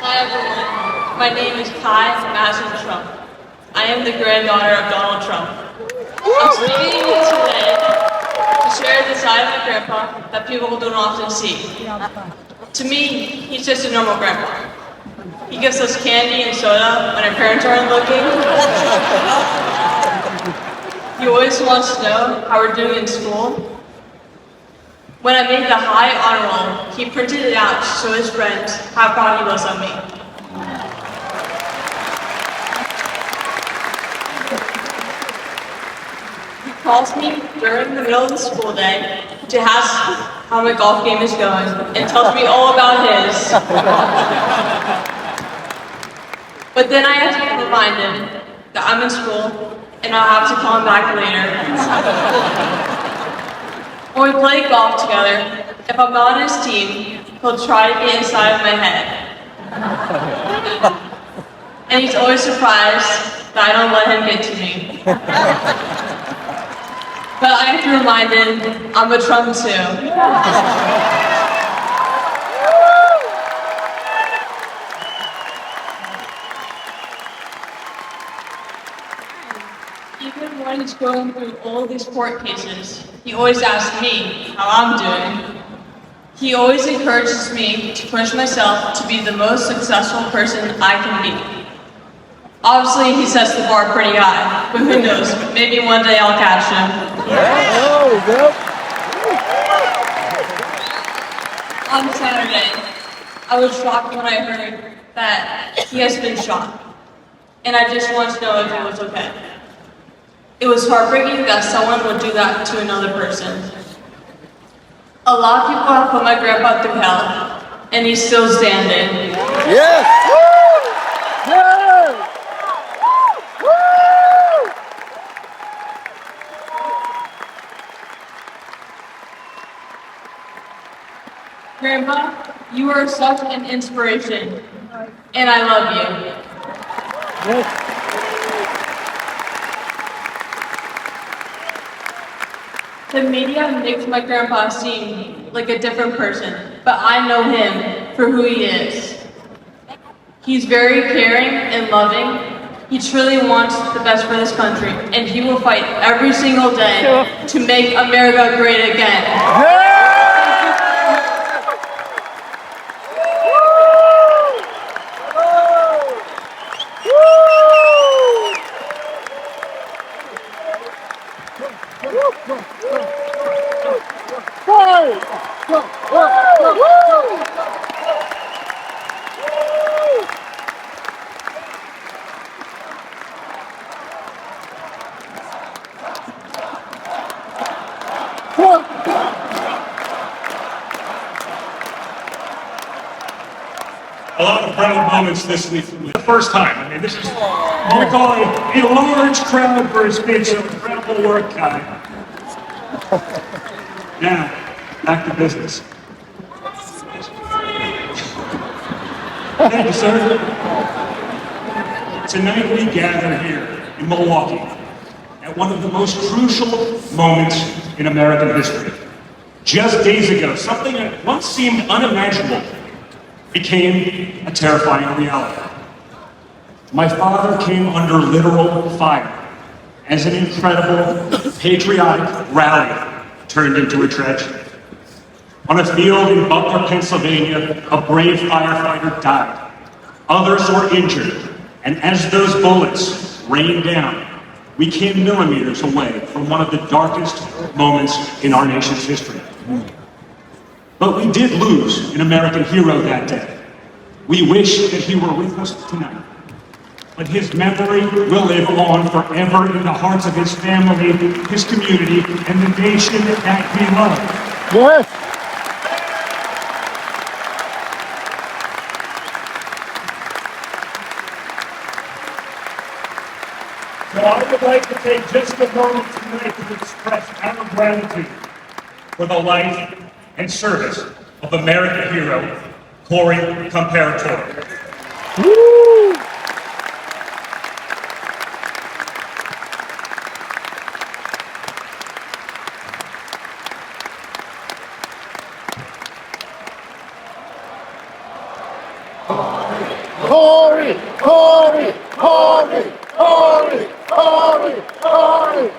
Hi everyone, my name is Kai Madison Trump. I am the granddaughter of Donald Trump. I'm speaking to you today to share the side of my grandpa that people don't often see. To me, he's just a normal grandpa. He gives us candy and soda when our parents aren't looking. He always wants to know how we're doing in school. When I made the high honor roll, he printed it out to show his friends how proud he was of me. He calls me during the middle of the school day to ask how my golf game is going and tells me all about his. But then I have to remind him that I'm in school and I'll have to call him back later. When we play golf together, if I'm not on his team, he'll try to get inside of my head. And he's always surprised that I don't let him get to me. But I have to remind him, I'm a Trump too. Even when he's going through all these court cases, he always asks me how I'm doing. He always encourages me to push myself to be the most successful person I can be. Obviously, he sets the bar pretty high, but who knows, maybe one day I'll catch him. On Saturday, I was shocked when I heard that he has been shot, and I just wanted to know if he was okay. It was heartbreaking that someone would do that to another person. A lot of people have put my grandpa through hell, and he's still standing. Yes! Woo! Yes! Woo! Grandpa, you are such an inspiration, and I love you. Yes. The media makes my grandpa seem like a different person, but I know him for who he is. He's very caring and loving. He truly wants the best for this country, and he will fight every single day to make America great again. A lot of proud moments this week. The first time. I mean, this is what we call a large crowd for a speech. So incredible work, Kai. Now, back to business. Thank you, sir. Tonight we gather here in Milwaukee at one of the most crucial moments in American history. Just days ago, something that once seemed unimaginable became a terrifying reality. My father came under literal fire as an incredible patriotic rally turned into a tragedy. On a field in Butler, Pennsylvania, a brave firefighter died. Others were injured, and as those bullets rained down, we came millimeters away from one of the darkest moments in our nation's history. But we did lose an American hero that day. We wish that he were with us tonight, but his memory will live on forever in the hearts of his family, his community, and the nation that he loved. Yes. So I would like to take just a moment tonight to express our gratitude for the life and service of American hero, Corey Comparator. Woo! Corey! Corey! Corey! Corey! Corey! Corey!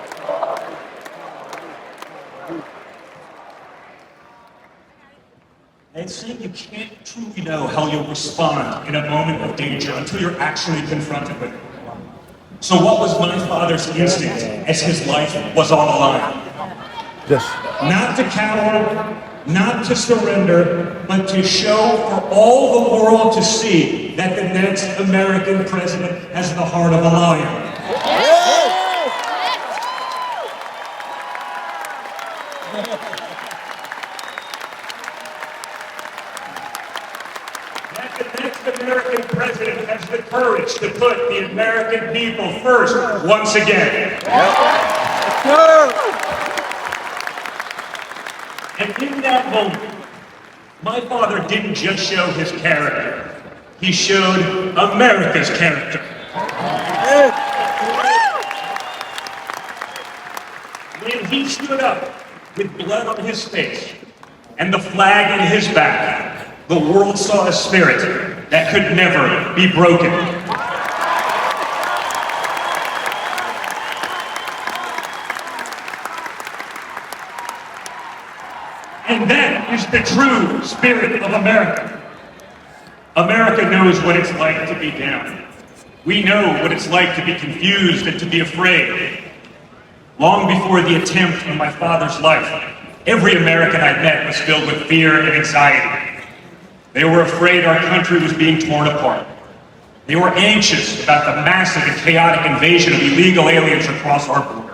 They say you can't truly know how you'll respond in a moment of danger until you're actually confronted with it. So what was my father's instinct as his life was on the line? Yes. Not to cower, not to surrender, but to show for all the world to see that the next American president has the heart of a lion. That the next American president has the courage to put the American people first once again. Sir. And in that moment, my father didn't just show his character, he showed America's character. When he stood up with blood on his face and the flag in his back, the world saw a spirit that could never be broken. And that is the true spirit of America. America knows what it's like to be down. We know what it's like to be confused and to be afraid. Long before the attempt on my father's life, every American I met was filled with fear and anxiety. They were afraid our country was being torn apart. They were anxious about the massive and chaotic invasion of illegal aliens across our border.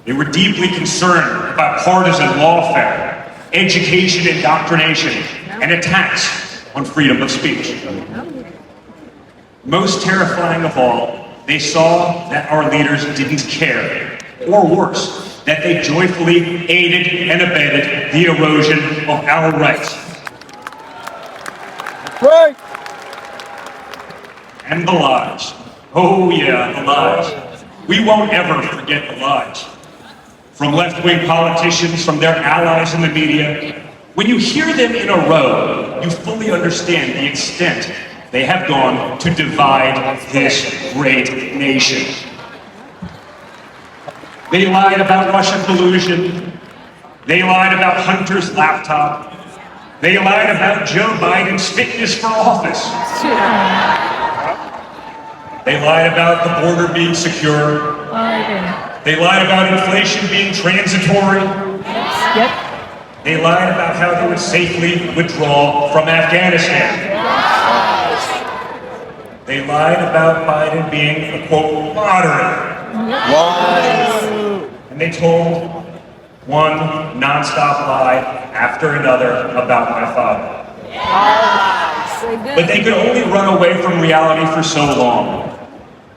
They were deeply concerned about partisan lawfare, education indoctrination, and attacks on freedom of speech. Most terrifying of all, they saw that our leaders didn't care, or worse, that they joyfully aided and abetted the erosion of our rights. Right. And the lies. Oh yeah, the lies. We won't ever forget the lies. From left-wing politicians, from their allies in the media. When you hear them in a row, you fully understand the extent they have gone to divide this great nation. They lied about Russian collusion. They lied about Hunter's laptop. They lied about Joe Biden's fitness for office. They lied about the border being secure. They lied about inflation being transitory. Yep. They lied about how they would safely withdraw from Afghanistan. They lied about Biden being a, quote, moderate. And they told one nonstop lie after another about my father. But they could only run away from reality for so long.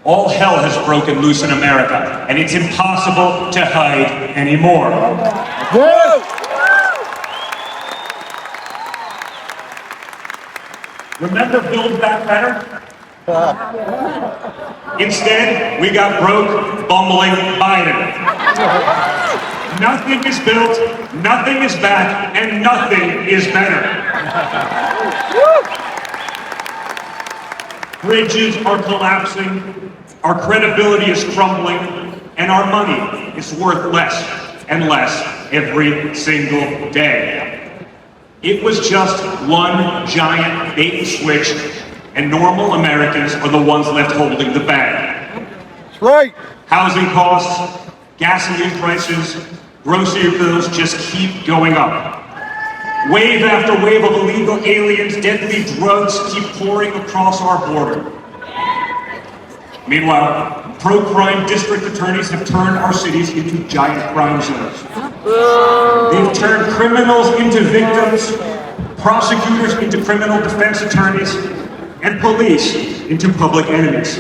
All hell has broken loose in America, and it's impossible to hide anymore. Yes. Remember Build Back Better? Instead, we got broke, bumbling Biden. Nothing is built, nothing is back, and nothing is better. Bridges are collapsing, our credibility is crumbling, and our money is worth less and less every single day. It was just one giant bait and switch, and normal Americans are the ones left holding the bag. That's right. Housing costs, gasoline prices, grocery bills just keep going up. Wave after wave of illegal aliens, deadly drugs keep pouring across our border. Meanwhile, pro-crime district attorneys have turned our cities into giant crime zones. They've turned criminals into victims, prosecutors into criminal defense attorneys, and police into public enemies.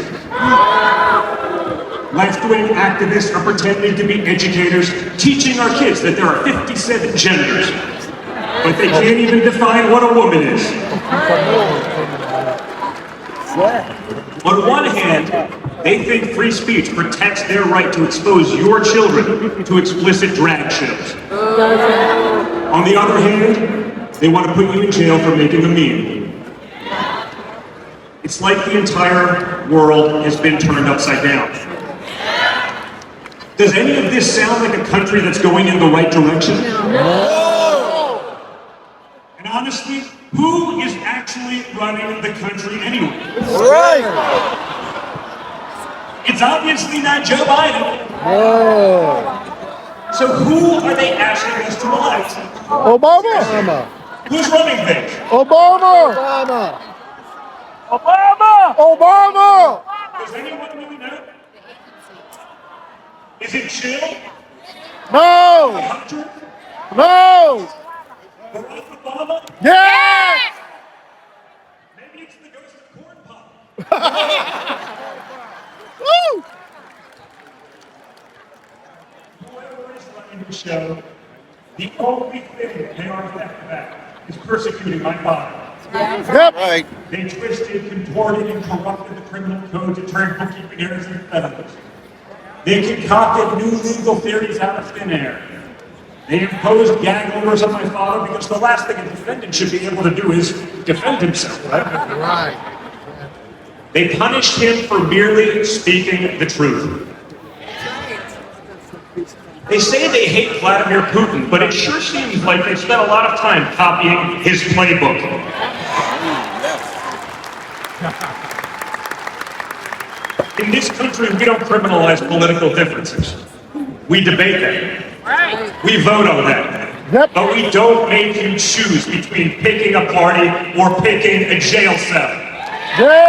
Left-wing activists are pretending to be educators, teaching our kids that there are 57 genders, but they can't even define what a woman is. On one hand, they think free speech protects their right to expose your children to explicit drag shows. On the other hand, they want to put you in jail for making a meme. It's like the entire world has been turned upside down. Does any of this sound like a country that's going in the right direction? No! And honestly, who is actually running the country anyway? Right. It's obviously not Joe Biden. Oh. So who are they asking us to elect? Obama. Who's running things? Obama. Obama. Does anyone really know? Is it Jill? No. Hunter? No. Barack Obama? Yes. Maybe it's the ghost of Corn Pop. Woo. Whoever is running the show, the only thing they are effective at is persecuting my father. Yep. Right. They twisted, contorted, and corrupted the criminal code to turn bookkeeping errors into felonies. They concocted new legal theories out of thin air. They imposed gag orders on my father because the last thing a defendant should be able to do is defend himself, right? Right. They punished him for merely speaking the truth. They say they hate Vladimir Putin, but it sure seems like they spent a lot of time copying his playbook. In this country, we don't criminalize political differences. We debate them. Right. We vote on them. Yep. But we don't make you choose between picking a party or picking a jail cell. Yeah.